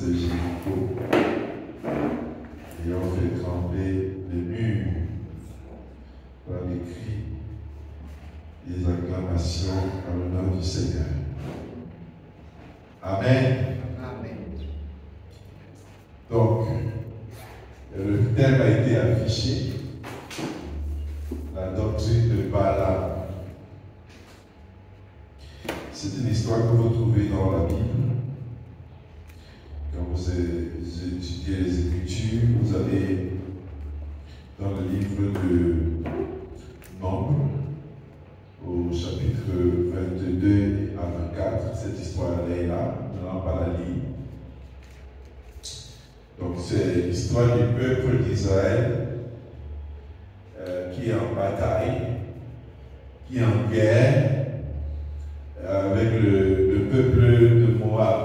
de Jéricho et ont fait trembler les murs par les cris et les acclamations à l'honneur du Seigneur. Amen. Amen. Donc, le thème a été affiché, la doctrine de Balaam. C'est une histoire que vous trouvez dans la Bible. Quand vous étudiez les Écritures, vous allez dans le livre de Nombres, au chapitre 22 à 24. Cette histoire-là est là, on n'en pas la lire. Donc c'est l'histoire du peuple d'Israël qui est en bataille, qui est en guerre avec le peuple de Moab,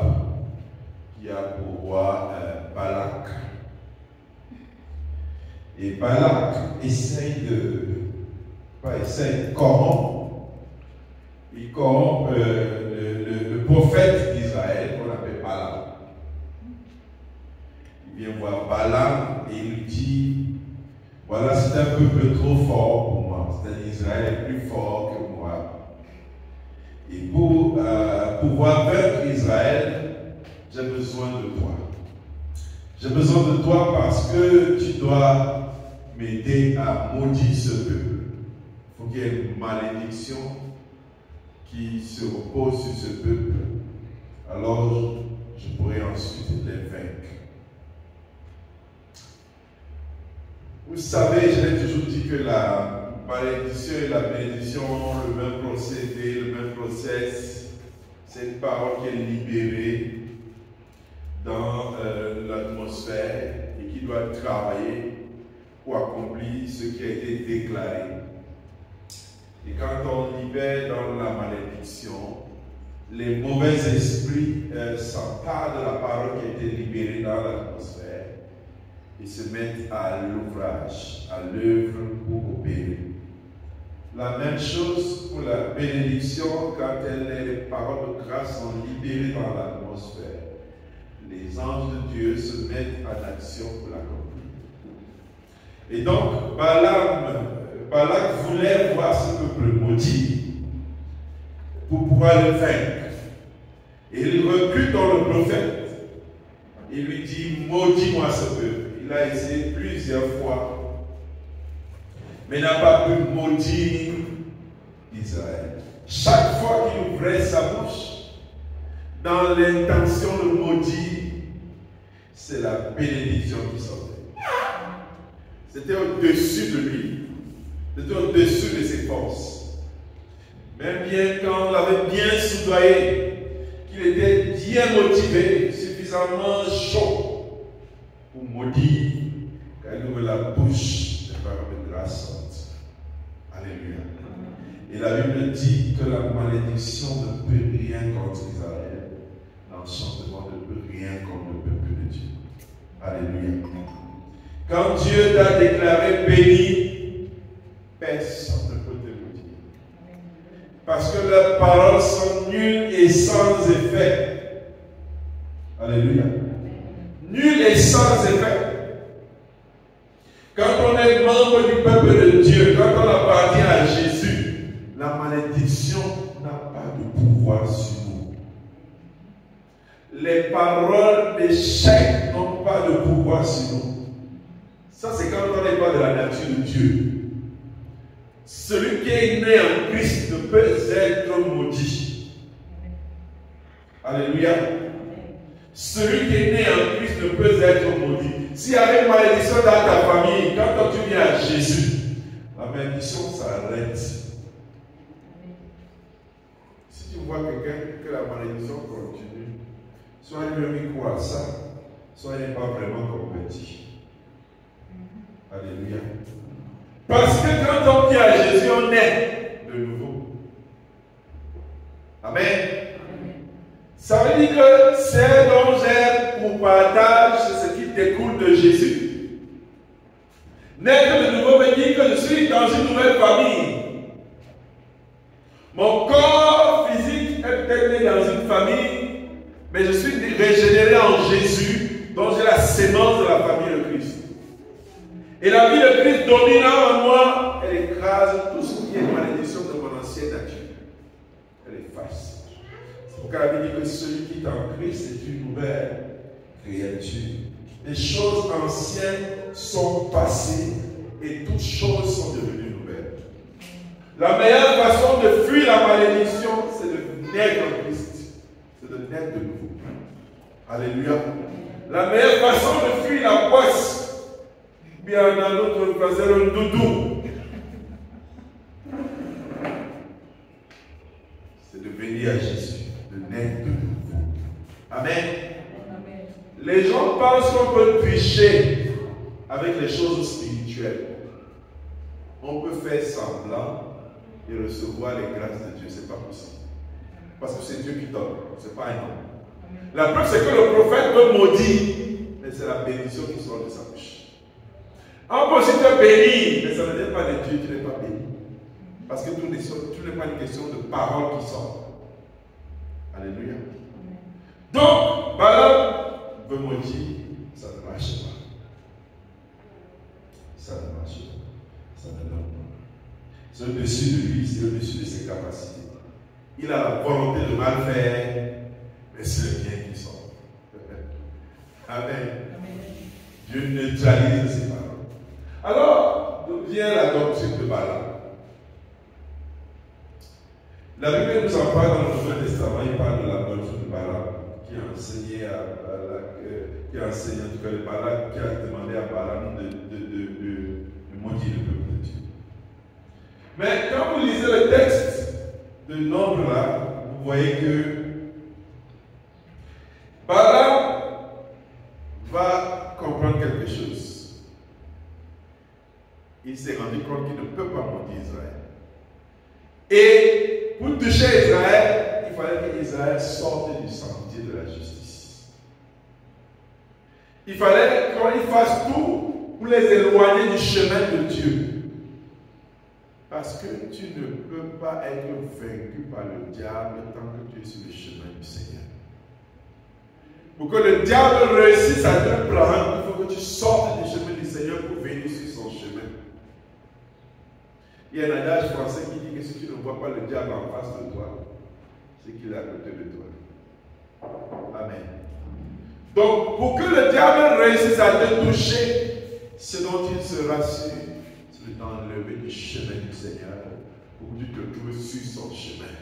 qui a pour roi Balak. Et Balak corrompt. Il corrompt le prophète d'Israël qu'on appelle Balaam. Il vient voir Balaam et il lui dit, voilà, c'est un peuple trop fort pour moi. C'est-à-dire Israël est plus fort que moi. Et pour pouvoir vaincre Israël, j'ai besoin de toi. J'ai besoin de toi parce que tu dois m'aider à maudire ce peuple. Il faut qu'il y ait une malédiction qui se repose sur ce peuple. Alors, je pourrai ensuite les vaincre. Vous savez, je l'ai toujours dit que la malédiction et la bénédiction ont le même procédé, le même process. C'est une parole qui est libérée dans l'atmosphère et qui doit travailler pour accomplir ce qui a été déclaré. Et quand on libère dans la malédiction, les mauvais esprits s'emparent de la parole qui a été libérée dans l'atmosphère et se mettent à l'ouvrage, à l'œuvre pour opérer. La même chose pour la bénédiction, quand les paroles de grâce sont libérées dans l'atmosphère. Les anges de Dieu se mettent en action pour l'accomplir. Et donc, Balak voulait voir ce peuple maudit pour pouvoir le vaincre. Et il recule dans le prophète et lui dit, maudis-moi ce peuple. Il a essayé plusieurs fois, mais n'a pas pu maudire Israël. Chaque fois qu'il ouvrait sa bouche, dans l'intention de maudire, c'est la bénédiction qui sortait. C'était au-dessus de lui. C'était au-dessus de ses forces. Même bien quand on l'avait bien soudoyé, qu'il était bien motivé, suffisamment chaud pour maudire, quand il ouvre la bouche, les paroles de grâce sortent. Alléluia. Et la Bible dit que la malédiction ne peut rien contre Israël. L'enchantement ne peut rien contre le peuple de Dieu. Alléluia. Quand Dieu t'a déclaré béni, personne ne peut te maudire. Parce que leurs paroles sont nulles et sans effet. Alléluia. Nul et sans effet. Quand on est membre du peuple de Dieu, quand on appartient à Jésus, la malédiction n'a pas de pouvoir sur nous. Les paroles d'échec n'ont pas de pouvoir sur nous. Ça, c'est quand on n'est pas de la nature de Dieu. Celui qui est né en Christ ne peut être maudit. Alléluia. Celui qui est né en Christ ne peut être maudit. S'il y avait une malédiction dans ta famille, quand tu viens à Jésus, la malédiction s'arrête. Si tu vois quelqu'un que la malédiction continue, soit lui-même croit à ça, soit il n'est pas vraiment converti. Alléluia. Parce que quand on vient à Jésus, on est de nouveau. Amen. Ça veut dire que c'est dont j'ai pour partage ce qui découle de Jésus. Naître de nouveau veut dire que je suis dans une nouvelle famille. Mon corps physique est peut-être né dans une famille, Mais je suis régénéré en Jésus, dont j'ai la sémence de la famille de Christ. Et la vie de Christ dominant en moi, elle écrase tout ce qui est malédiction de mon ancienne nature. Elle efface. C'est pourquoi la Bible dit que celui qui est en Christ est une nouvelle créature. Les choses anciennes sont passées et toutes choses sont devenues nouvelles. La meilleure façon de fuir la malédiction, c'est de naître en Christ. C'est de naître de nouveau. Alléluia. La meilleure façon de fuir la poisse, bien dans notre phrase, le doudou, c'est de venir à Jésus, de naître de nouveau. Amen. Les gens pensent qu'on peut tricher avec les choses spirituelles. On peut faire semblant et recevoir les grâces de Dieu. Ce n'est pas possible. Parce que c'est Dieu qui donne, ce n'est pas un homme. La preuve, c'est que le prophète peut maudire, mais c'est la bénédiction qui sort de sa bouche. On peut aussi te bénir, mais ça ne vient pas de Dieu, tu n'es pas béni. Parce que tout n'est pas une question de paroles qui sortent. Alléluia. Donc, Balaam veut maudire, ça ne marche pas. Ça ne marche pas. Ça ne donne pas. C'est au-dessus de lui, c'est au-dessus de ses capacités. Il a la volonté de mal faire, mais c'est le bien qui sort. Amen. Dieu neutralise ses paroles. Alors, d'où vient la doctrine de Balaam? La Bible nous en parle dans le Nouveau Testament, il parle de la doctrine de Balaam, qui a enseigné en tout cas le Balak, qui a demandé à Balaam de maudire le peuple de Dieu. Mais quand vous lisez le texte de Nombre là, vous voyez que Balaam va comprendre quelque chose. Il s'est rendu compte qu'il ne peut pas maudire Israël. Et pour toucher Israël, il fallait qu'Israël sorte du sentier de la justice. Il fallait qu'il fasse tout pour les éloigner du chemin de Dieu. Parce que tu ne peux pas être vaincu par le diable tant que tu es sur le chemin du Seigneur. Pour que le diable réussisse à te prendre, il faut que tu sortes du chemin du Seigneur pour venir sur son chemin. Il y a un adage français qui dit que si tu ne vois pas le diable en face de toi, c'est qu'il est à côté de toi. Amen. Donc, pour que le diable réussisse à te toucher, ce dont il sera sûr, c'est de t'enlever du chemin du Seigneur pour que tu te trouves sur son chemin.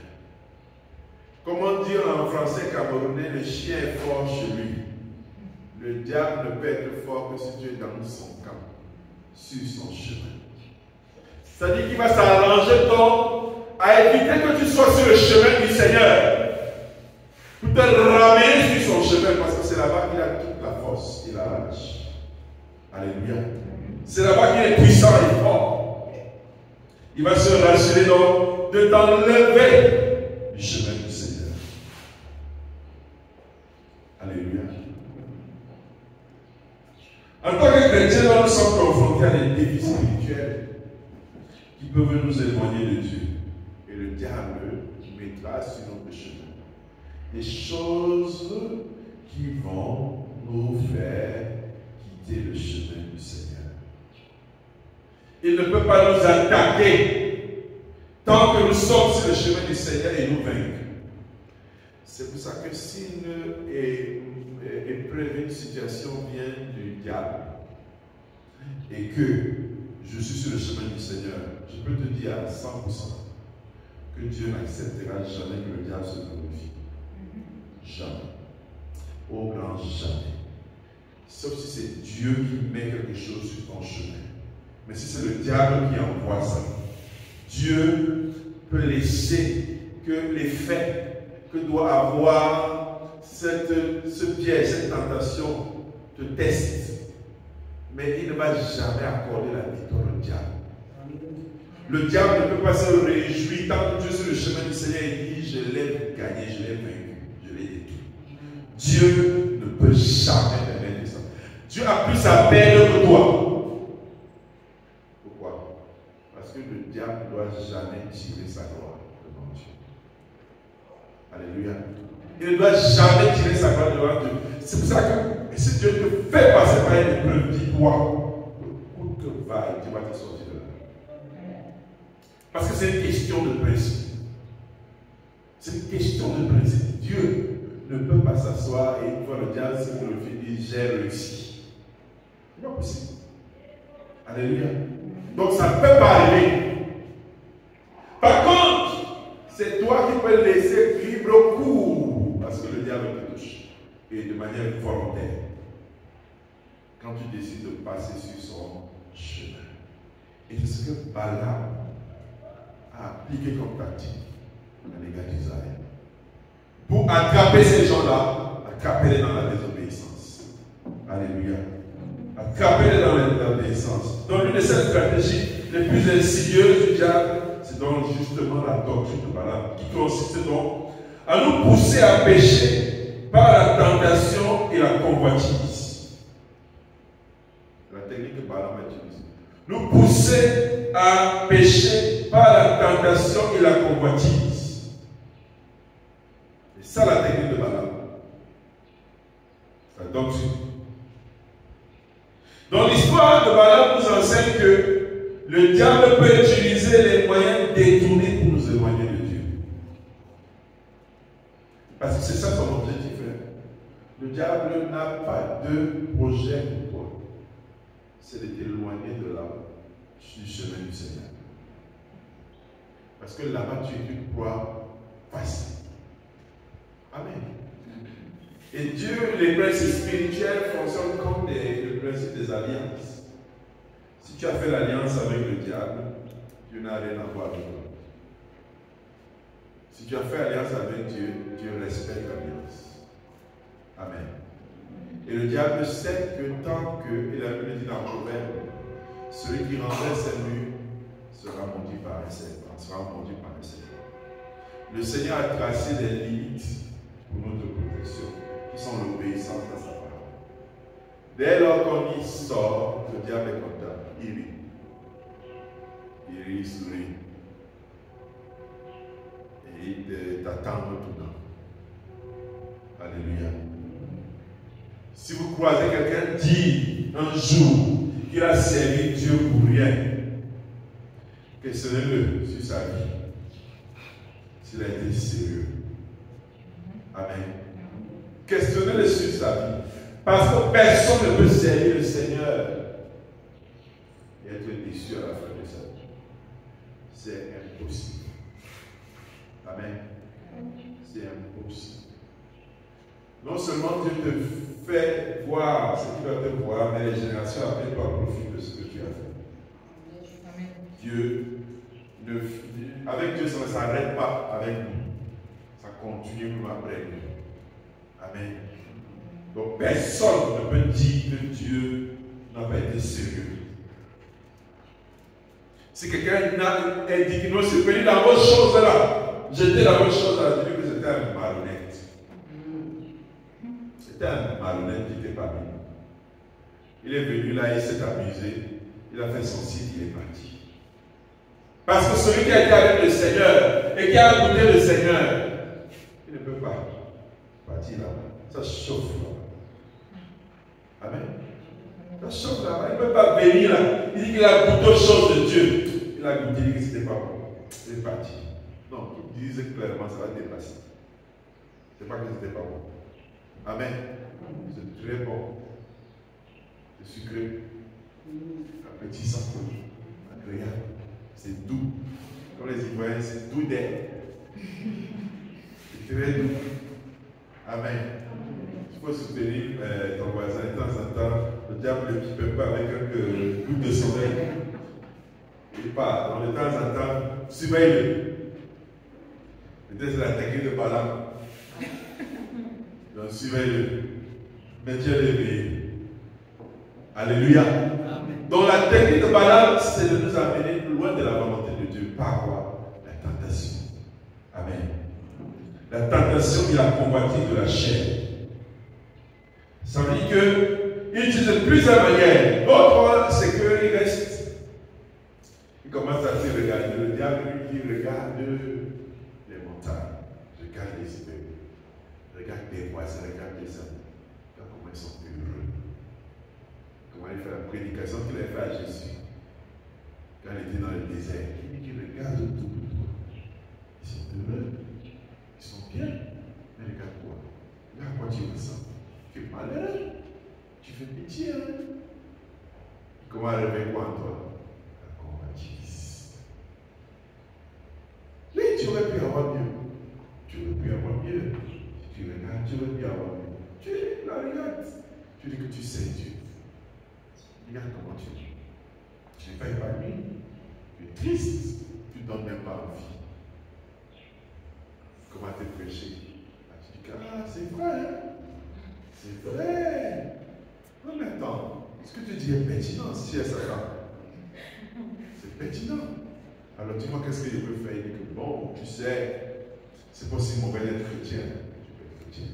Comment dire en français camerounais, le chien est fort chez lui. Le diable ne peut être fort que si tu es dans son camp, sur son chemin. C'est-à-dire qu'il va s'arranger donc à éviter que tu sois sur le chemin du Seigneur pour te ramener sur son chemin parce que c'est là-bas qu'il a toute la force et la rage. Alléluia. C'est là-bas qu'il est puissant et fort. Il va se rassurer donc de t'enlever du chemin du Seigneur. Alléluia. En tant que chrétiens, nous sommes confrontés à des défis spirituels qui peuvent nous éloigner de Dieu. Et le diable mettra sur notre chemin des choses qui vont nous faire quitter le chemin du Seigneur. Il ne peut pas nous attaquer tant que nous sommes sur le chemin du Seigneur et nous vaincre. C'est pour ça que si une épreuve, une situation vient du diable et que je suis sur le chemin du Seigneur, je peux te dire à 100% que Dieu n'acceptera jamais que le diable se glorifie. Jamais. Au grand jamais. Sauf si c'est Dieu qui met quelque chose sur ton chemin. Mais si c'est le diable qui envoie ça, Dieu peut laisser que l'effet que doit avoir ce piège, cette tentation, te teste. Mais il ne va jamais accorder la victoire au diable. Le diable ne peut pas se réjouir tant que Dieu sur le chemin du Seigneur et dit je l'ai gagné, je l'ai vaincu, je l'ai détruit. Dieu ne peut jamais permettre ça. Dieu a plus à perdre que toi. Pourquoi? Parce que le diable ne doit jamais tirer sa gloire devant Dieu. Alléluia. Il ne doit jamais tirer sa gloire devant Dieu. C'est pour ça que si Dieu te fait passer par une épreuve, dis-toi, où que va, tu vas te sortir de là. Parce que c'est une question de principe. C'est une question de principe. Dieu ne peut pas s'asseoir et voir le diable se glorifier et dire j'ai réussi. Ce n'est pas possible. Alléluia. Donc ça ne peut pas arriver. Par contre, c'est toi qui peux laisser libre cours parce que le diable te touche. Et de manière volontaire. Quand tu décides de passer sur son chemin. Et c'est ce que Balaam a appliqué comme tactique à l'égard d'Israël. Pour attraper ces gens-là, attraper-les dans la désobéissance. Alléluia. Attraper-les dans la désobéissance. Donc l'une de ces stratégies les plus insidieuses du diable, c'est donc justement la doctrine de Balaam, qui consiste donc à nous pousser à pécher par la tentation et la convoitise. La technique que Balaam a utilisée. Nous pousser à pécher par la tentation et la convoitise. C'est ça la technique de Balaam. La doctrine. Donc l'histoire de Balaam nous enseigne que le diable peut utiliser les moyens détournés pour nous éloigner de Dieu. Parce que c'est ça son objectif. Le diable n'a pas de projet pour toi. C'est de t'éloigner de du chemin du Seigneur. Parce que là-bas, tu es une proie facile. Amen. Et Dieu, les principes spirituels fonctionnent comme le principe des alliances. Si tu as fait l'alliance avec le diable, Dieu n'a rien à voir avec toi. Si tu as fait alliance avec Dieu, Dieu respecte l'alliance. Amen. Et le diable sait que tant que, il a dit dans le proverbe, celui qui renverse ses murs sera mordu par un serpent. Le Seigneur a tracé des limites pour notre protection, qui sont l'obéissance à sa parole. Dès lors qu'on y sort, le diable est content. Il rit. Il sourit. Et il t'attend tout le temps. Alléluia. Si vous croisez quelqu'un dire un jour qu'il a servi Dieu pour rien, questionnez-le sur sa vie. S'il a été sérieux. Amen. Questionnez-le sur sa vie. Parce que personne ne peut servir le Seigneur et être déçu à la fin de sa vie. C'est impossible. Amen. C'est impossible. Non seulement Dieu te fait voir ce qu'il va te voir, mais les générations après toi profitent de ce que tu as fait. Dieu, avec Dieu, ça ne s'arrête pas avec nous. Ça continue même après nous. Amen. Donc personne ne peut dire que Dieu n'a pas été sérieux. Si quelqu'un est dit que non, c'est venu dans vos choses là, j'étais dans vos choses là, je dis que c'était un malhonnête. C'était un malhonnête qui était parmi nous. Il est venu là, il s'est amusé, il a fait son site, il est parti. Parce que celui qui a été avec le Seigneur et qui a goûté le Seigneur, il ne peut pas partir là-bas. Ça chauffe là-bas. Amen. Ça chauffe là-bas. Il ne peut pas venir là. Il dit qu'il a goûté aux choses de Dieu. Il a goûté, il dit que ce n'était pas bon. Il est parti. Non, il disait clairement ça va dépasser. Ce n'est pas que ce n'était pas bon. Amen. C'est très bon. C'est sucré. Appétissant. Agréable. C'est doux. Comme les Ivoiriens, c'est doux d'air. C'est très doux. Amen. Il faut soutenir ton voisin de temps en temps. Le diable ne peut pas avec un goutte de sommeil. Il part. Donc de temps en temps, surveille-le. Peut-être c'est la technique de Balaam. Donc surveille-le. Mais Dieu l'éveille. Alléluia. Amen. Donc la technique de Balaam, c'est de nous amener loin de la volonté de Dieu. Par quoi? La tentation. Amen. La tentation et la convoitise de la chair. Ça veut dire qu'il utilise plusieurs manières. L'autre, c'est qu'il reste. Il commence à se regarder. Le diable, lui, il regarde les montagnes, regarde les immeubles, regarde tes voisins, regarde tes amis. Regarde comment ils sont heureux. Comment il fait la prédication qu'il a fait à Jésus. Quand il était dans le désert, il dit qu'il regarde autour de toi. Ils sont heureux. Ils sont bien. Mais regarde quoi? Regarde quoi tu ressens. Tu es malheureux. Tu fais pitié. Hein? Comment arriver quoi en toi? La convoitise. Oui, tu aurais pu avoir mieux. Tu aurais pu avoir mieux. Tu regardes, tu aurais pu avoir mieux. Tu la regardes. Tu dis que tu sais Dieu. Regarde comment tu es. Tu n'es pas épanoui. Tu es triste. Tu ne donnes même pas envie. Comment te prêcher? Tu dis que c'est vrai. Hein? C'est vrai. Non, mais attends. Ce que tu dis est pertinent si elle s'attend. C'est pertinent. Alors dis-moi qu'est-ce que je peux faire? Il dit que bon, tu sais, c'est pas si mauvais d'être chrétien. Tu peux être chrétien.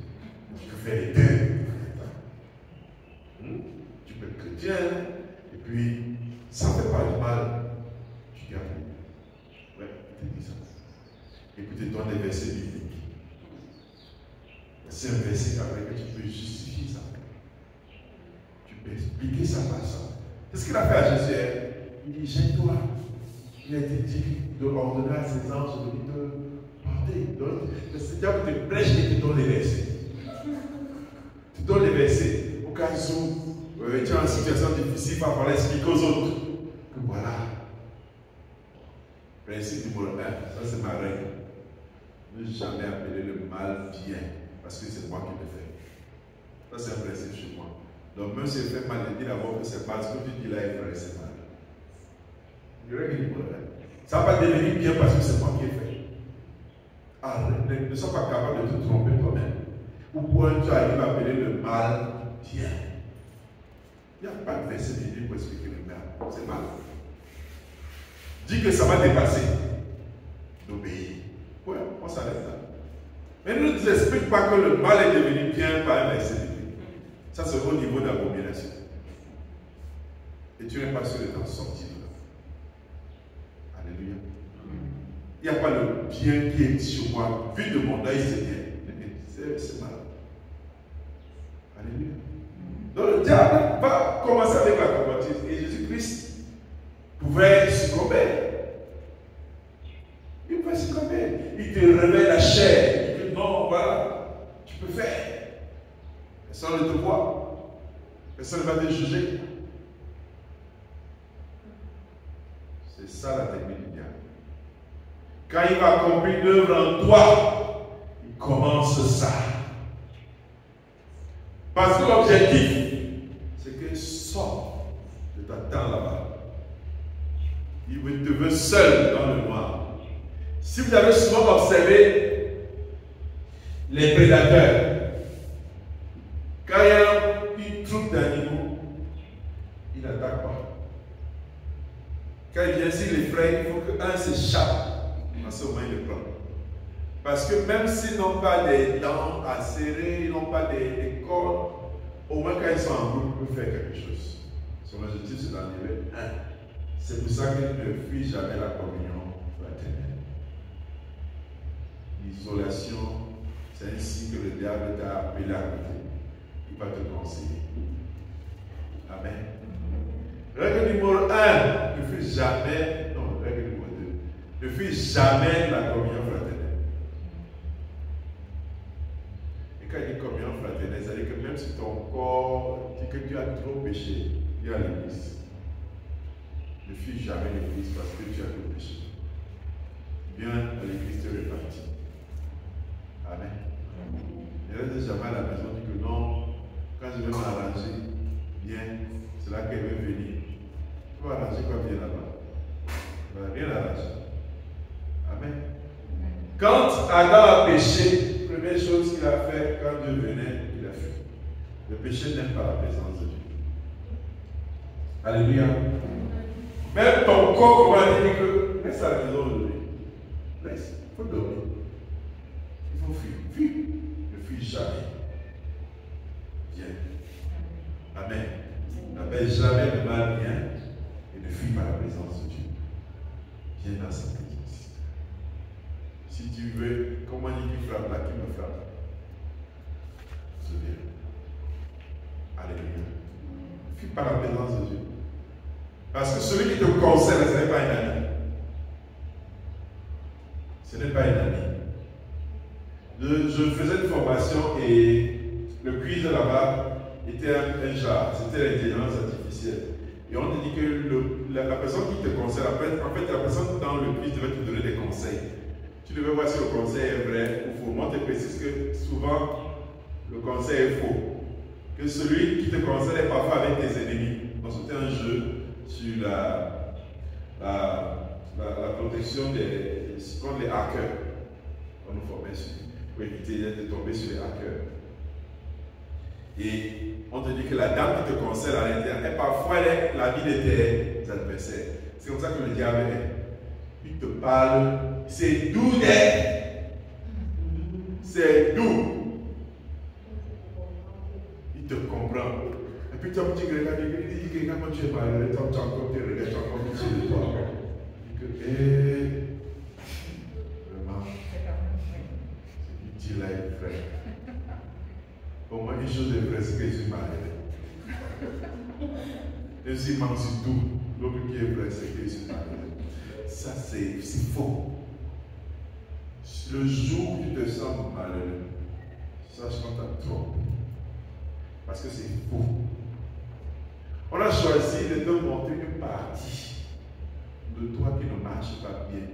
Tu peux faire les deux. Tu peux être chrétien. Et puis, ça ne fait pas de mal. Tu gardes. Ouais, il te dit ça. Écoutez-toi des versets bibliques. C'est un verset avec lequel tu peux justifier ça. Tu peux expliquer ça par ça. C'est ce qu'il a fait à Jésus. Il dit, gêne-toi. Il a été dit de ordonner à ses anges de te porter. Donc, le Seigneur te prêche et te donne les versets. Tu donnes les versets. Au cas où tu es en situation difficile, il va falloir expliquer aux autres. Que voilà. Principe numéro 1, ça c'est ma règle. Ne jamais appeler le mal bien. Parce que c'est moi qui le fais. Ça, c'est un principe chez moi. Donc, même si je fais mal, je dis d'abord que c'est parce que tu dis là, il ferait c'est mal. Ça ne va pas devenir bien parce que c'est moi qui ai fait. Arrête, ne sois pas capable de te tromper toi-même. Pourquoi tu arrives à appeler le mal bien? Il n'y a pas de verset biblique pour expliquer le mal. C'est mal. Dis que ça va dépasser d'obéir. Ouais, on s'arrête là. Mais ne nous explique pas que le mal est devenu bien par un verset biblique. Ça, c'est au niveau d'abomination. Et tu n'es pas sûr de t'en sortir là. Alléluia. Il n'y a pas le bien qui est sur moi. Vu de mon œil, c'est bien. C'est mal. Alléluia. Donc le diable va commencer avec la convoitise. Et Jésus-Christ pouvait succomber. Il pouvait succomber. Il te révèle la chair. Il dit non, voilà, tu peux faire. Personne ne te voit. Personne ne va te juger. C'est ça la technique du diable. Quand il va accomplir l'œuvre en toi, il commence ça. Parce que l'objectif, c'est que sors de ta tente là-bas. Il te veut seul dans le noir. Si vous avez souvent observé les prédateurs, quand il y a une troupe d'animaux, il n'attaque pas. Quand il vient s'il les freine, il faut qu'un s'échappe. À ce moment, il le prend. Parce que même s'ils n'ont pas des dents à serrer, ils n'ont pas des cordes, au moins quand ils sont en groupe, ils peuvent faire quelque chose. Son objectif, c'est dans le niveau 1. C'est pour ça qu'ils ne fuient jamais la communion fraternelle. L'isolation, c'est ainsi que le diable t'a appelé à côté. Il va te conseiller. Amen. Règle numéro 1, ne fuis jamais, non, règle numéro 2, ne fuis jamais la communion fraternelle. Et quand il dit communion fraternelle, ça veut dire que même si ton corps dit que tu as trop péché, viens à l'église. Ne fuis jamais l'église parce que tu as trop péché. Viens à l'église te répartir. Amen. Ne reste jamais à la maison, dit que non, quand je vais m'arranger, bien, c'est là qu'elle veut venir. Tu vas arranger quoi bien là-bas? Tu ne vas rien arranger. Amen. Quand Adam a péché, la première chose qu'il a fait quand Dieu venait, il a fui. Le péché n'aime pas la présence de Dieu. Alléluia. Même ton corps va dire que laisse à la maison aujourd'hui. Laisse. Il faut dormir. Il faut fuir. Fuis. Ne fuis jamais. Viens. Amen. N'appelle jamais le mal bien et ne fuis pas la présence de Dieu. Viens dans sa présence. Si tu veux, comment il dit qu'il frappe là, qui me frappe? Fuis par la présence de Dieu. Parce que celui qui te conseille, ce n'est pas un ami. Ce n'est pas un ami. Je faisais une formation et le quiz là-bas était un genre, c'était l'intelligence artificielle. Et on te dit que la personne qui te conseille, en fait, la personne dans le quiz devait te donner des conseils. Tu devais voir si le conseil est vrai ou faux. Moi, je te précise que souvent, le conseil est faux. Que celui qui te conseille est parfois avec tes ennemis. Donc, c'était un jeu sur la protection contre les hackers. On nous formait sur, pour éviter de tomber sur les hackers. Et on te dit que la dame qui te conseille à l'intérieur, et parfois elle est la vie de tes adversaires. C'est comme ça que le diable est. Il te parle, c'est doux d'être. C'est doux. Il te comprend. Et puis tu as un petit regarde, il dit que quand tu es malheureux, tu as encore tes regards, tu as encore pitié de toi. Il dit que, vraiment, ce qu'il dit là est vrai. Pour moi, une chose est vraie, c'est que je suis malheureux. Et s'il manque sur tout, l'autre qui est vrai, c'est que je suis malheureux. Ça, c'est faux. Le jour où tu te sens malheureux, sache qu'on t'a trompé. Parce que c'est faux. On a choisi de te montrer une partie de toi qui ne marche pas bien.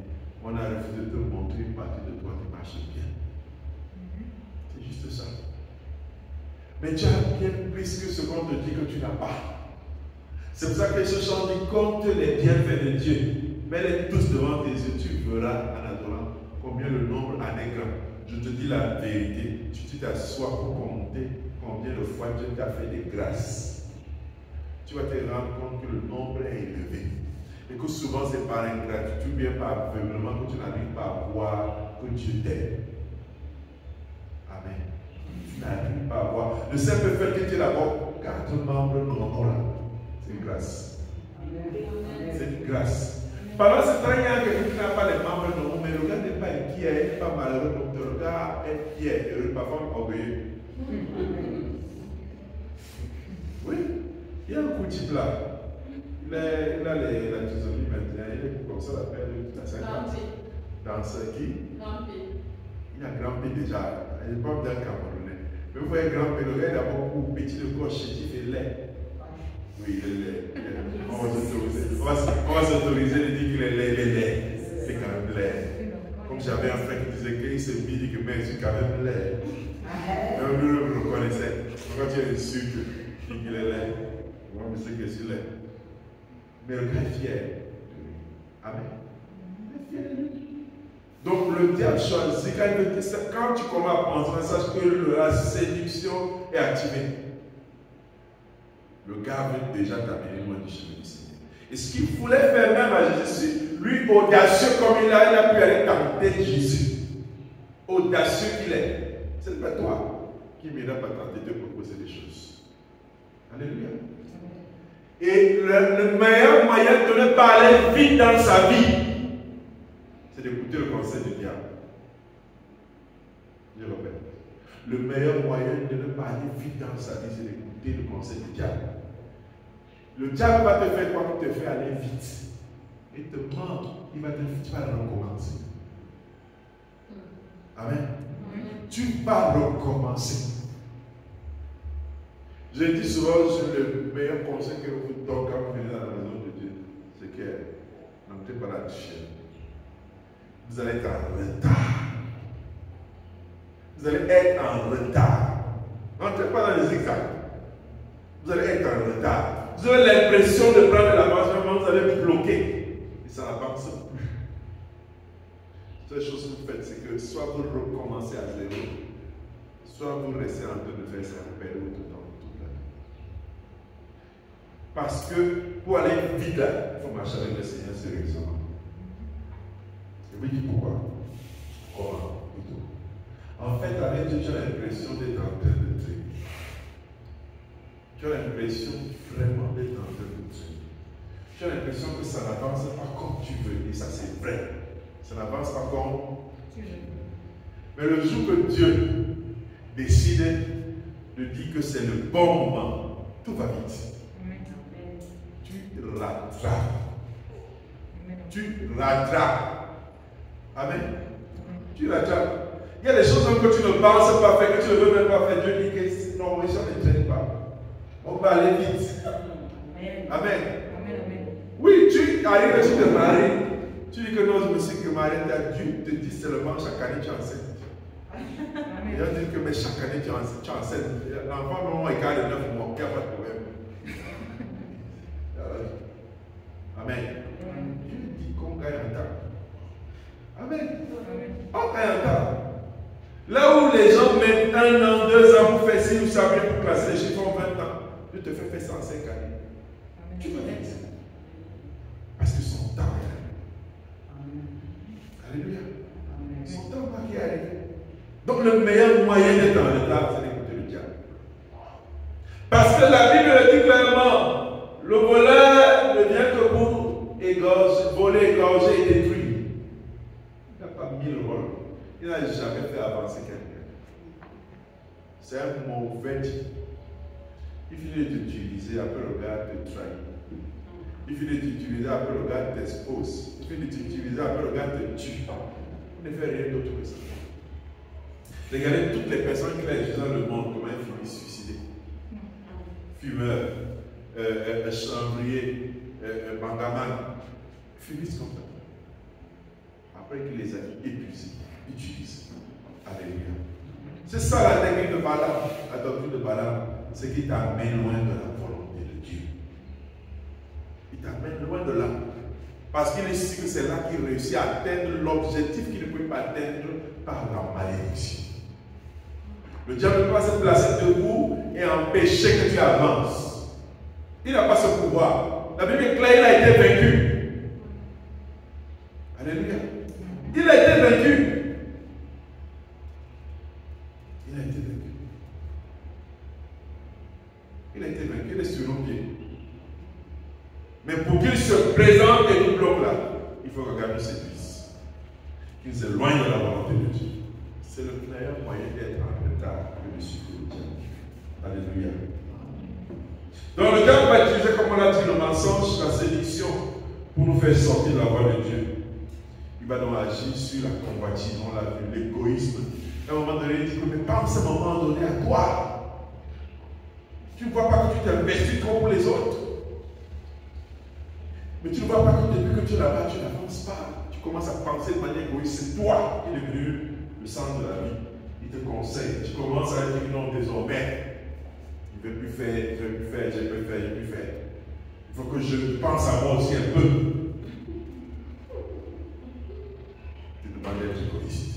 On a refusé de te montrer une partie de toi qui marche bien. C'est juste ça. Mais tu as bien plus que ce qu'on te dit que tu n'as pas. C'est pour ça que ce chant dit compte les bienfaits de Dieu. Mets-les tous devant tes yeux, tu verras en adorant combien le nombre en est grand. Je te dis la vérité, tu t'assois pour compter combien de fois Dieu t'a fait des grâces. Tu vas te rendre compte que le nombre est élevé. Et que souvent c'est par ingratitude, bien par aveuglement que tu n'arrives pas à voir que Dieu t'aime. Amen. Tu n'arrives pas à voir. Le simple fait que tu es d'abord 4 membres normaux là, c'est une grâce. C'est une grâce. Pendant ce temps, il y a quelqu'un qui n'a pas les membres normaux, mais le gars n'est pas inquiet, il n'est pas malheureux, donc le gars est fier, heureux, parfois orgueilleux. Oui, il y a un coup type là. Il a la trisomie maintenant, il est comme ça, la perte de la 50. Dans ce qui il a grand P déjà, il n'est pas d'un Camerounais. Mais vous voyez grand P, le gars est d'abord pour petit, le corps chétif et laid. Oui, il est laid. On va s'autoriser de dire qu'il est laid. C'est quand même laid. Comme j'avais un frère qui disait qu'il se dit que mais je suis quand même laid. Même lui le reconnaissait. Quand tu es insulte, tu dis qu'il est laid. Moi, je sais que je suis laid. Mais le gars est fier. Amen. Il est fier de lui. Donc le diable choisit, quand tu commences à penser, sache que la séduction est activée. Le gars veut déjà t'amener loin du chemin du Seigneur. Et ce qu'il voulait faire même à Jésus, lui audacieux comme il a pu aller tenter Jésus. Audacieux qu'il est. Ce n'est pas toi qui ne m'aidera pas tenter de te proposer des choses. Alléluia. Et le meilleur moyen de ne pas aller vite dans sa vie, c'est d'écouter le conseil du diable. Je répète. Le meilleur moyen de ne pas aller vite dans sa vie, c'est d'écouter le conseil du diable. Le diable va te faire quoi pour te faire aller vite. Il te ment, il va te dire, tu vas recommencer. Amen. Tu vas recommencer. Je dis souvent, le meilleur conseil que vous donne quand vous venez dans la maison de Dieu, c'est que n'entrez pas la chaîne. Vous allez être en retard. Vous allez être en retard. N'entrez pas dans les zigzags. Vous allez être en retard. Vous avez l'impression de prendre l'avance, mais vous allez vous bloquer. Et ça n'avance plus. La seule chose que vous faites, c'est que soit vous recommencez à zéro, soit vous restez en train de faire ça, vous perdez votre temps toute la vie. Parce que pour aller vite, il faut marcher avec le Seigneur sérieusement. Et vous dites pourquoi? Comment? En fait, avec Dieu, tu as l'impression d'être en train de tuer. Tu as l'impression vraiment d'être en train de tuer. Tu as l'impression que ça n'avance pas comme tu veux. Et ça, c'est vrai. Ça n'avance pas comme tu veux. Mais le jour que Dieu décide de dire que c'est le bon moment, tout va vite. tu rattrapes. Amen. Tu rattrapes. Il y a des choses que tu ne penses pas faire, que tu ne veux même pas faire. Dieu dit que non, ça ne traîne pas. On va aller vite. Amen. Oui, tu arrives et tu te maries. Tu dis que non, je me suis que marié. Dieu te dit seulement chaque année tu enseignes. Il va dire que mais chaque année tu enseignes. L'enfant, maman, est carré de 9 mois. Il n'y a pas de problème. Amen. Dieu dit qu'on gagne un temps. Amen. On gagne un temps. Là où les gens mettent 1 an, 2 ans pour faire ci, vous savez, pour classer les chiffres en 20 ans, Dieu te fait faire 105 années. Tu vas vite. Parce que son temps est arrivé. Alléluia. Son temps va arriver. Donc le meilleur moyen d'être en retard, c'est d'écouter le diable. Parce que la Bible dit clairement, le voleur ne vient que pour voler, égorger et détruire. Il n'a pas mis le rôle. Il n'a jamais fait avancer quelqu'un. C'est un mauvais type. Il finit de t'utiliser, après le gars te trahit. Il finit de t'utiliser, après le gars t'expose. Il finit de t'utiliser, après le gars te tue. Il ne fait rien d'autre que ça. Regardez toutes les personnes qui ont utilisé dans le monde, comment ils finissent suicidés. Fumeurs, chambriers, mangamans, finissent comme ça. Après qu'il les a épuisés, utilisés. Alléluia. C'est ça la technique de Balaam, la doctrine de Balaam, c'est qu'il t'amène loin de la volonté de Dieu. Il t'amène loin de là. Parce qu'il est sûr que c'est là qu'il réussit à atteindre l'objectif qu'il ne peut pas atteindre par la malédiction. Le diable ne peut pas se placer debout et empêcher que tu avances. Il n'a pas ce pouvoir. La Bible est claire, il a été vaincu. Alléluia. Il a été vaincu. Il a été vaincu. Il a été vaincu, il est sur nos pieds. Mais pour qu'il se présente et nous bloque là, il faut regarder ses fils. Qu'il s'éloigne de la volonté de Dieu. C'est le meilleur moyen d'être en retard que de suivre le diable. Alléluia. Donc le diable va utiliser, comme on l'a dit, le mensonge, la séduction, pour nous faire sortir de la voie de Dieu. Il va donc agir sur la convoitise, on l'a vu, l'égoïsme. À un moment donné, il dit, mais pense à un moment donné à toi. Tu ne vois pas que tu t'investis trop pour les autres. Mais tu ne vois pas que depuis que tu es là-bas, tu n'avances pas. Tu commences à penser de manière égoïste. C'est toi qui es devenu le centre de la vie. Il te conseille. Tu commences à dire non, désormais. Je ne vais plus faire, je ne vais plus faire, je ne vais plus faire, je ne vais plus faire. Il faut que je pense à moi aussi un peu. Tu demandes d'être égoïste.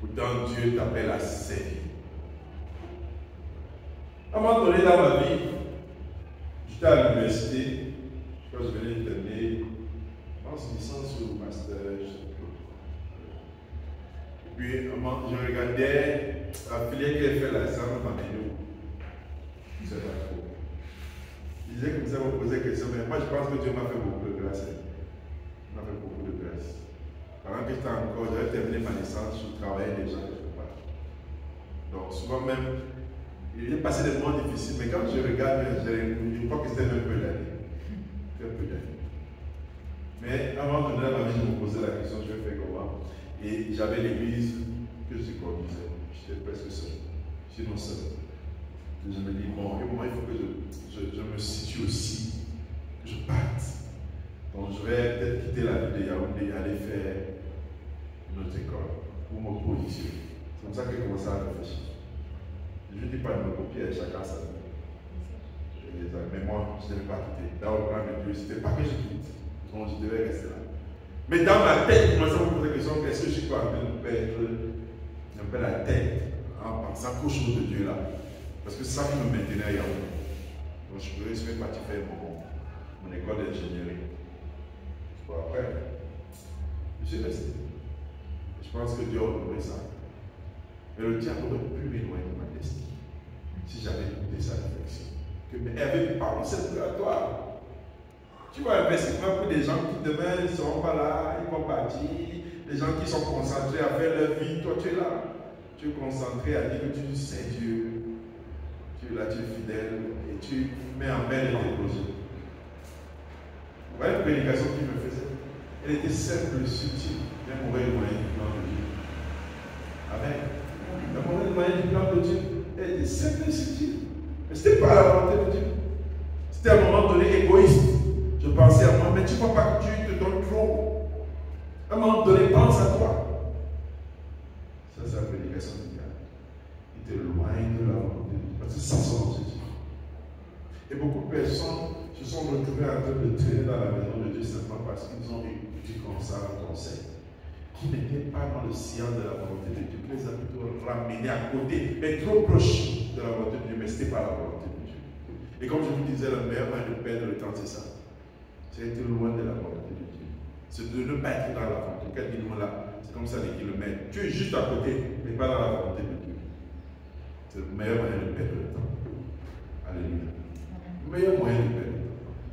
Pourtant, Dieu t'appelle à servir. À un moment donné dans ma vie, j'étais à l'université. Quand je venais de terminer, je pense licence ou master, je ne sais plus. Et puis, je regardais la filière qui avait fait la salle de Maméno. Je ne sais pas trop. Je disais comme ça, on me posait des questions, mais moi je pense que Dieu m'a fait beaucoup de grâce. Il m'a fait beaucoup de grâce. Pendant que j'avais terminé ma licence, je travaillais déjà quelque part. Donc, souvent même, il est passé des moments difficiles, mais quand je regarde, je crois que c'était un peu l'année. Mais avant de donner ma vie, je me posais la question, je vais faire comment? Et j'avais l'église que je conduisais. J'étais presque seul. Sinon seul. Et je me dis, bon, et moi, il faut que je me situe aussi, que je parte. Donc je vais peut-être quitter la ville de Yaoundé et aller faire une autre école pour me positionner. C'est comme ça que j'ai commencé à réfléchir. Je ne dis pas de me copier, chacun sa vie. Mais moi, je ne devais pas quitter. Dans le plan de Dieu, ce n'était pas que je quitte. Donc, je devais rester là. Mais dans ma tête, je commençais à me poser la question, est-ce que je suis pas en train de perdre un peu la tête en pensant qu'aux choses de Dieu là? Parce que c'est ça qui me maintenait à Yaoundé. Donc, je suis parti faire mon école d'ingénierie. Bon, après, je suis resté. Je pense que Dieu a honoré ça. Mais le diable aurait pu m'éloigner de ma destinée si j'avais écouté sa réflexion. Mais avec parole, c'est pour toi. Tu vas investir pour des gens qui demain ne seront pas là, ils vont partir, des gens qui sont concentrés à faire leur vie, toi tu es là. Tu es concentré à dire que tu sais Dieu, tu es là, tu es fidèle et tu mets en paix tes projets. Vous voyez une prédication qu'il me faisait? Elle était simple et subtile. Il y a un mauvais moyen du plan de Dieu. Amen. Le mauvais moyen du plan de Dieu, elle était simple et subtile. Mais ce n'était pas la volonté de Dieu. C'était à un moment donné égoïste. Je pensais à moi, mais tu ne vois pas que Dieu te donne trop. À un moment donné, pense à toi. Ça, c'est la prédication du gars. Il t'éloigne de la volonté de Dieu. Parce que c'est son objectif. Et beaucoup de personnes se sont retrouvées en train de traîner dans la maison de Dieu simplement parce qu'ils ont écouté comme ça un conseil qui n'était pas dans le sillage de la volonté de Dieu, qui les a plutôt ramenés à côté, mais trop proches de la volonté de Dieu, mais ce n'était pas la volonté de Dieu. Et comme je vous disais, le meilleur moyen de perdre le temps, c'est ça. C'est être loin de la volonté de Dieu. C'est de ne pas être dans la volonté. Quand il dit là, c'est comme ça les kilomètres. Tu es juste à côté, mais pas dans la volonté de Dieu. C'est le meilleur moyen de perdre le temps. Alléluia. Le meilleur moyen de perdre le temps.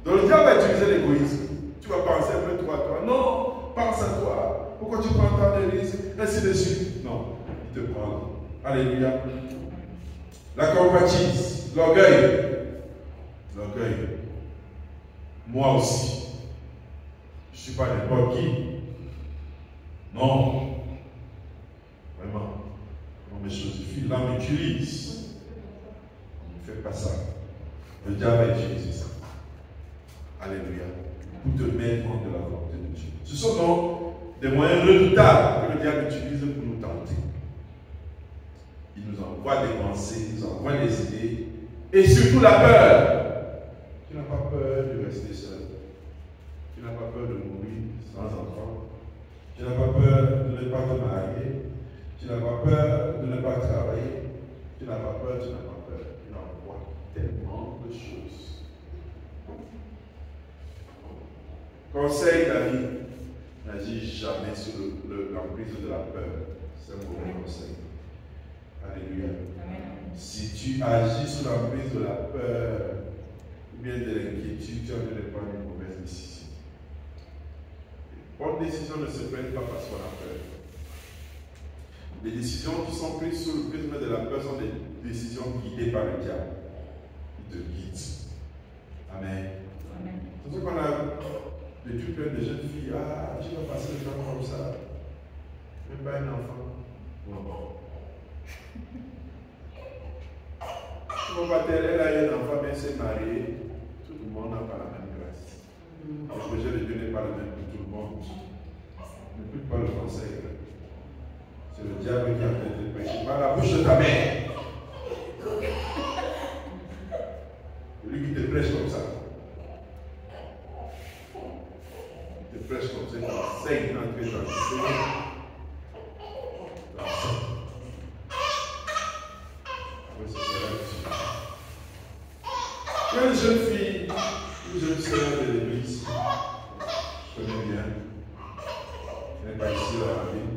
Donc le diable va utiliser l'égoïsme. Tu vas penser un peu toi à toi. Non, pense à toi. Pourquoi tu prends tant de risques? Ainsi de suite. Non, il te prend. Alléluia. La convoitise, l'orgueil. L'orgueil. Moi aussi. Je ne suis pas n'importe qui. Non. Vraiment. On me chosifie. Là, on m'utilise. On ne fait pas ça. Le diable a utilisé ça. Alléluia. Pour te mettre en de la volonté de Dieu. Ce sont donc des moyens redoutables que le diable utilise pour nous tenter. Il nous envoie des pensées, il nous envoie des idées, et surtout la peur. Tu n'as pas peur de rester seul. Tu n'as pas peur de mourir sans enfant. Tu n'as pas peur de ne pas te marier. Tu n'as pas peur de ne pas travailler. Tu n'as pas peur, tu n'as pas peur. Il envoie tellement de choses. Conseil David, n'agis jamais sous l'emprise de la peur. C'est un mauvais conseil. Alléluia. Amen. Si tu agis sous l'emprise de la peur ou bien de l'inquiétude, tu as de prendre une mauvaise décision. Bonne décision ne se prennent pas parce qu'on a peur. Les décisions qui sont prises sous le prisme de la peur sont des décisions guidées par le diable. Il te guide. Amen. Amen. C'est pour ça qu'on a des trucs pleins de jeunes filles. Ah, tu vas passer le temps comme ça. Même pas un enfant. Bon. Tu vas pas elle a eu un enfant, mais elle s'est mariée. Tout le monde n'a pas la même grâce. Le projet de Dieu n'est pas le même pour tout le monde. N'écoute pas le conseil. C'est le diable qui a fait te prêcher par la bouche de ta mère. C'est lui qui te prêche comme ça. Il te prêche comme ça, il t'enseigne dans tes enseignements. Il y a une jeune fille, une jeune sœur de l'église, je connais bien, elle n'est pas ici à la ville.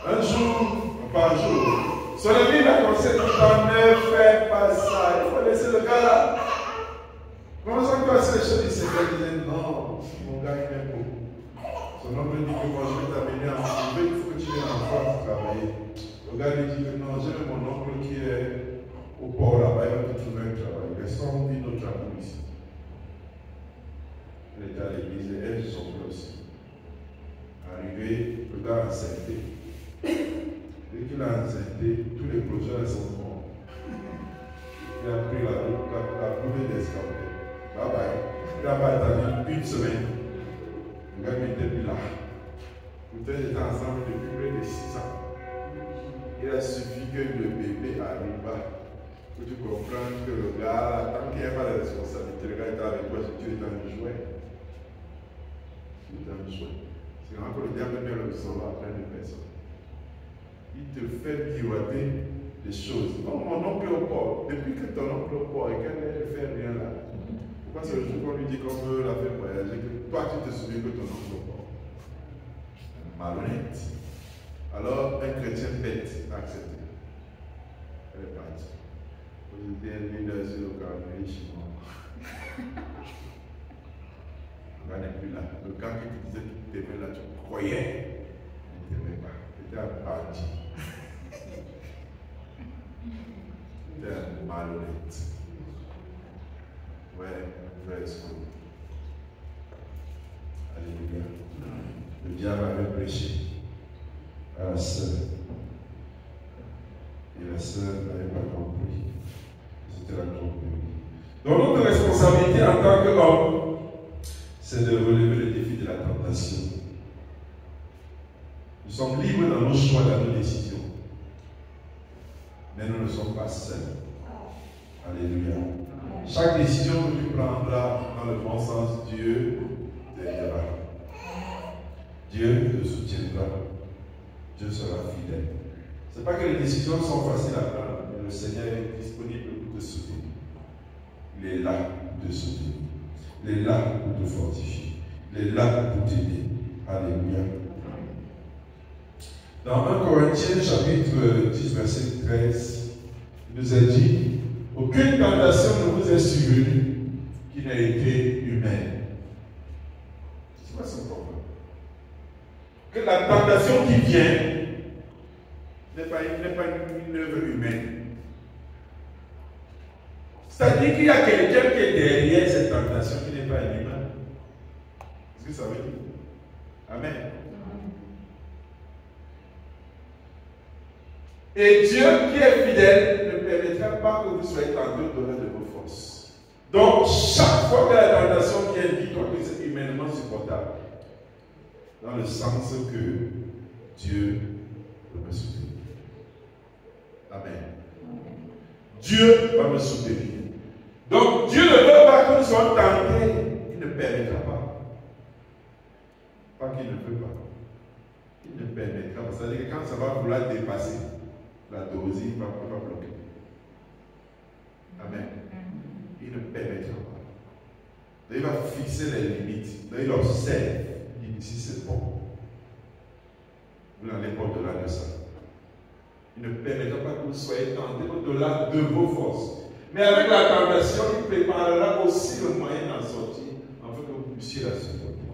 Un jour, pas un jour, son ami l'a conseillé, ne fais pas ça, il faut laisser le gars là. Comment ça passe les choses? Il s'est dit non, mon gars il m'aime beaucoup. Son oncle dit que moi je vais t'amener en privé, il faut que tu viennes en France travailler. Le gars lui dit que non, j'ai mon oncle qui est au port là-bas, il va te trouver un travail. Restons vite notre amour ici. Elle était à l'église et elle souffrait aussi. Arrivé, le gars enceinté. Dès qu'il a enceinté, tous les projets sont morts. Il a pris la poudre d'escalade. Bye bye. Il n'a pas attendu une semaine. Le gars n'était plus là. Pourtant, ils étaient ensemble depuis près de 6 ans. Il a suffi que le bébé arrive pour que tu comprennes que le gars, tant qu'il n'y a pas de responsabilité, le gars est avec toi, si tu es dans le jouet. Tu es dans le jouet. C'est vraiment que le diable met le sauveur à plein de personnes. Il te fait miroiter des choses. Non, mon oncle est au port. Depuis que ton oncle est au port et qu'elle ne fait rien là, pourquoi c'est le jour qu'on lui dit qu'on veut la faire voyager, que toi tu te souviens que ton oncle est au port? Malhonnête. Alors, un chrétien bête a accepté. Elle est partie. Vous étiez un leader sur le calendrier chinois. Le gars n'est plus là. Le gars qui te disait qu'il t'aimait là, tu croyais. Il ne t'aimait pas. Il était un parti. Il était un malhonnête. Ouais, frère Esco. Alléluia. Le diable avait prêché à la sœur. Et la sœur n'avait pas compris. C'était la tromperie. Donc notre responsabilité en tant qu'homme, c'est de relever le défi de la tentation. Nous sommes libres dans nos choix, dans nos décisions. Mais nous ne sommes pas seuls. Alléluia. Chaque décision que tu prendras dans le bon sens, Dieu t'aidera. Dieu te soutiendra. Dieu sera fidèle. Ce n'est pas que les décisions sont faciles à prendre, mais le Seigneur est disponible pour te soutenir. Il est là pour te soutenir. Il est là pour te fortifier. Il est là pour t'aider. Alléluia. Dans 1 Corinthiens chapitre 10, verset 13, il nous est dit: aucune tentation ne vous est survenue qui n'a été humaine. C'est quoi son problème? Que la tentation qui vient n'est pas une œuvre humaine. C'est-à-dire qu'il y a quelqu'un qui est derrière cette tentation qui n'est pas un humain. Est-ce que ça veut dire? Amen. Et Dieu qui est fidèle ne permettra pas que vous soyez tentés au-delà de vos forces. Donc, chaque fois que la tentation vient, dis-toi que c'est humainement supportable. Dans le sens que Dieu peut me soutenir. Amen. Dieu va me soutenir. Donc, Dieu ne veut pas que nous soyons tentés. Il ne permettra pas. Pas qu'il ne peut pas. Il ne permettra pas. C'est-à-dire que quand ça va vouloir dépasser, la dose va bloquer. Amen. Il ne permettra pas. Il va fixer les limites. Il observe. Il dit ici c'est bon. Vous n'allez pas au-delà de ça. Il ne permettra pas que vous soyez tentés au-delà de vos forces. Mais avec la tentation, il préparera aussi le moyen d'en sortir afin que vous puissiez la supporter.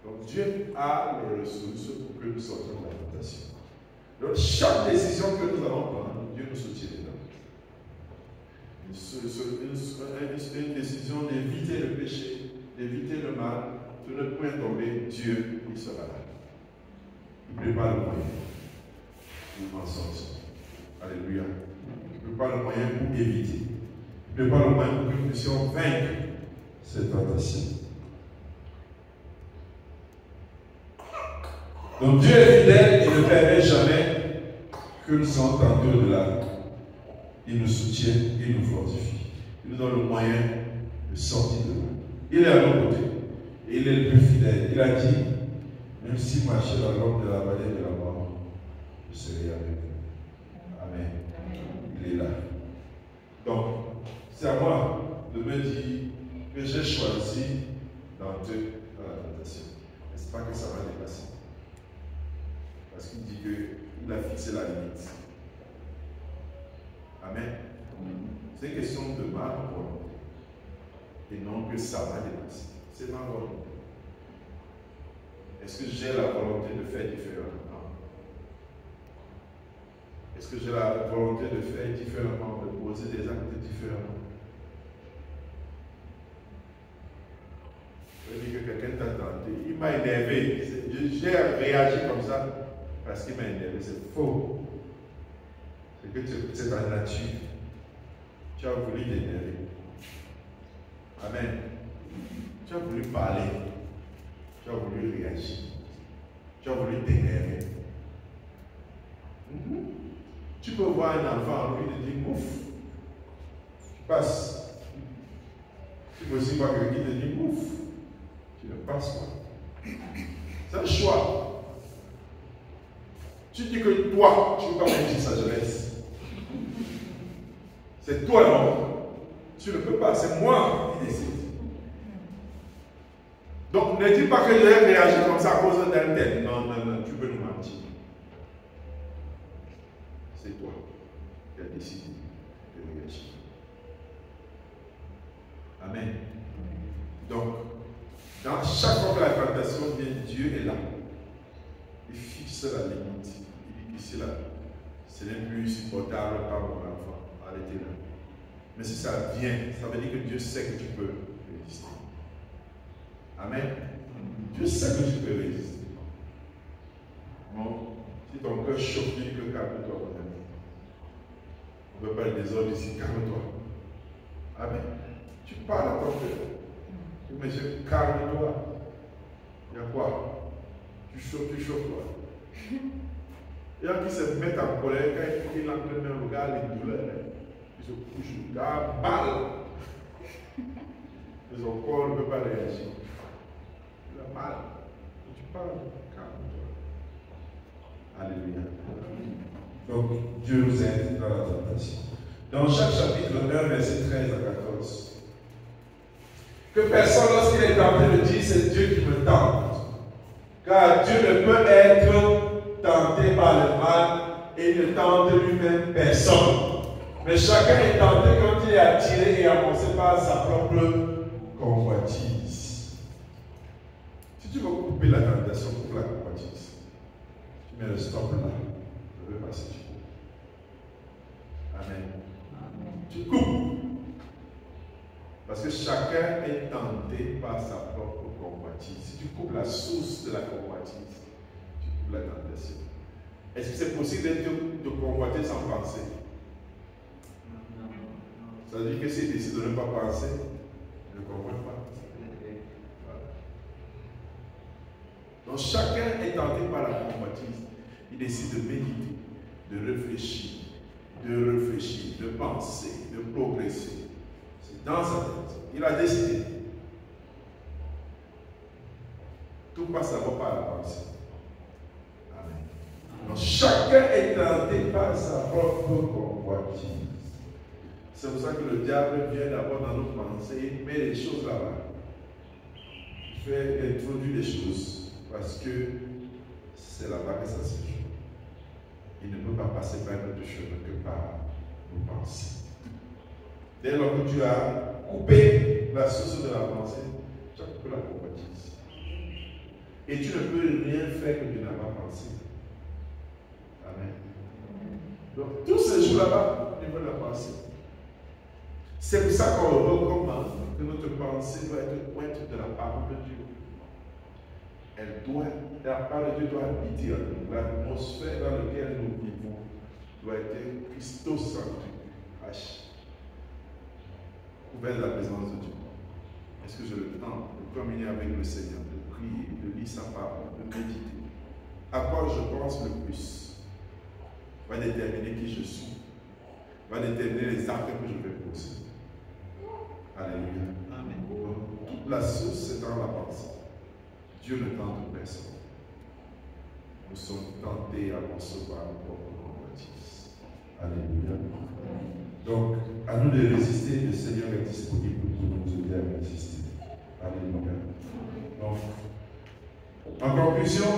Donc Dieu a les ressources pour que nous sortions de la tentation. Donc chaque décision que nous allons prendre, Dieu nous soutiendra. Une décision d'éviter le péché, d'éviter le mal, de ne point tomber, Dieu il sera là. Il prépare le moyen pour en sortir. Alléluia. Il prépare le moyen pour éviter. Il prépare le moyen pour que nous puissions vaincre cette tentation. Donc Dieu est fidèle, il ne permet jamais que nous soyons tentés au-delà. Il nous soutient, il nous fortifie. Il nous donne le moyen de sortir de là. Il est à nos côtés. Et il est le plus fidèle. Il a dit, même si marcher dans l'ombre de la vallée de la mort, je serai avec vous. Amen. Il est là. Donc, c'est à moi de me dire que j'ai choisi d'entrer dans la tentation. N'est-ce pas que ça va dépasser? Parce qu'il dit qu'il a fixé la limite. Amen. C'est une question de ma volonté. Et non que ça va dépasser. C'est ma volonté. Est-ce que j'ai la volonté de faire différemment? Est-ce que j'ai la volonté de faire différemment, de poser des actes différemment? Je veux dire que quelqu'un t'a tenté. Il m'a énervé. J'ai réagi comme ça parce qu'il m'a énervé. C'est faux. C'est que c'est ta nature. Tu as voulu t'énerver. Amen. Tu as voulu parler. Tu as voulu réagir. Tu as voulu t'énerver. Tu peux voir un enfant, lui, te dire mouf. Tu passes. Tu peux aussi voir quelqu'un qui te dit mouf. Tu ne passes pas. C'est un choix. Tu dis que toi, tu ne peux pas mentir sa jeunesse. C'est toi l'homme. Tu ne peux pas, c'est moi qui décide. Donc ne dis pas que j'ai réagi comme ça à cause d'un tel. Non, non, non, tu peux nous mentir. C'est toi qui as décidé de réagir. Amen. Donc, dans chaque fois que la tentation vient, Dieu est là. Il fixe la limite. Il dit ici là, ce n'est plus supportable par mon enfant. Arrêtez là. Mais si ça vient, ça veut dire que Dieu sait que tu peux résister. Amen. Dieu sait que tu peux résister. Bon, si ton cœur chauffe, dis que calme-toi, mon ami. On ne veut pas le désordre ici, calme-toi. Amen. Tu parles à ton cœur. Tu dis, monsieur, calme-toi. Il y a quoi? Tu chauffes, toi. Il y a qui se mettent en colère quand ils entendent un regard, les douleurs. Ils se couchent, le gars, balle. Mais son corps ne peut pas réagir. Il a mal. Tu parles, calme-toi. Alléluia. Donc, Dieu nous aide dans la tentation. Dans chaque chapitre 1, verset 13 à 14, que personne, lorsqu'il est tenté, ne dise c'est Dieu qui me tente. Car Dieu ne peut être tenté par le mal et ne tente lui-même personne. Mais chacun est tenté quand il est attiré et avancé par sa propre convoitise. Si tu veux couper la tentation, coupe la convoitise. Tu mets le stop là. Je veux passer, tu coupes. Amen. Tu coupes. Parce que chacun est tenté par sa propre convoitise. Si tu coupes la source de la convoitise, tu coupes la tentation. Est-ce que c'est possible de convoiter sans penser? Ça veut dire que s'il décide de ne pas penser, il ne convoite pas. Voilà. Donc chacun est tenté par la convoitise. Il décide de méditer, de réfléchir, de penser, de progresser. C'est dans sa tête. Il a décidé. Tout passe d'abord par la pensée. Amen. Donc chacun est tenté par sa propre convoitise. C'est pour ça que le diable vient d'abord dans nos pensées, il met les choses là-bas. Il fait introduire des choses parce que c'est là-bas que ça se joue. Il ne peut pas passer par un autre chemin que par nos pensées. Dès lors que tu as coupé la source de la pensée, tu as coupé la convoitise. Et tu ne peux rien faire que tu n'as pas pensé. Amen. Donc tout se joue là-bas au niveau de la pensée. C'est pour ça qu'on recommande que notre pensée doit être pointe de la parole de Dieu. La parole de Dieu doit habiter en nous. L'atmosphère dans laquelle nous vivons doit être christocentrique. Couvert de la présence de Dieu. Est-ce que j'ai le temps de communier avec le Seigneur, de prier, de lire sa parole, de méditer? À quoi je pense le plus va déterminer qui je suis, va déterminer les actes que je vais poser. Alléluia. Amen. Donc, toute la source, c'est dans la pensée. Dieu ne tente personne. Nous sommes tentés à concevoir nos propres convoitises. Alléluia. Donc, à nous de résister, le Seigneur est disponible pour nous aider à résister. Alléluia. Donc, en conclusion,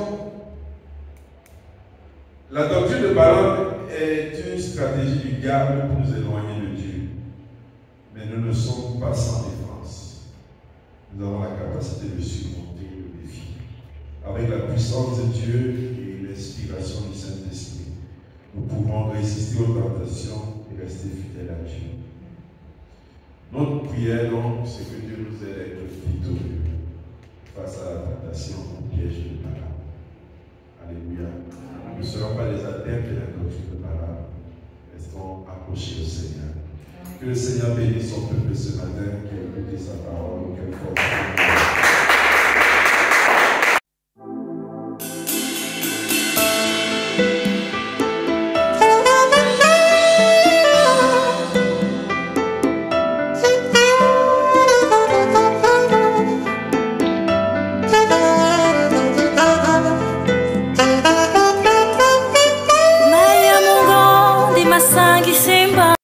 la doctrine de Balaam est une stratégie du diable pour nous éloigner de Dieu. Mais nous ne sommes pas sans défense. Nous avons la capacité de surmonter le défi. Avec la puissance de Dieu et l'inspiration du Saint-Esprit, nous pouvons résister aux tentations et rester fidèles à Dieu. Notre prière, donc, c'est que Dieu nous aide à être victorieux face à la tentation au piège de Balaam. Alléluia. Nous ne serons pas les adeptes de la doctrine de Balaam. Restons accrochés au Seigneur. Que le Seigneur bénisse son peuple ce matin, qu'il écoute sa parole, qu'elle forme.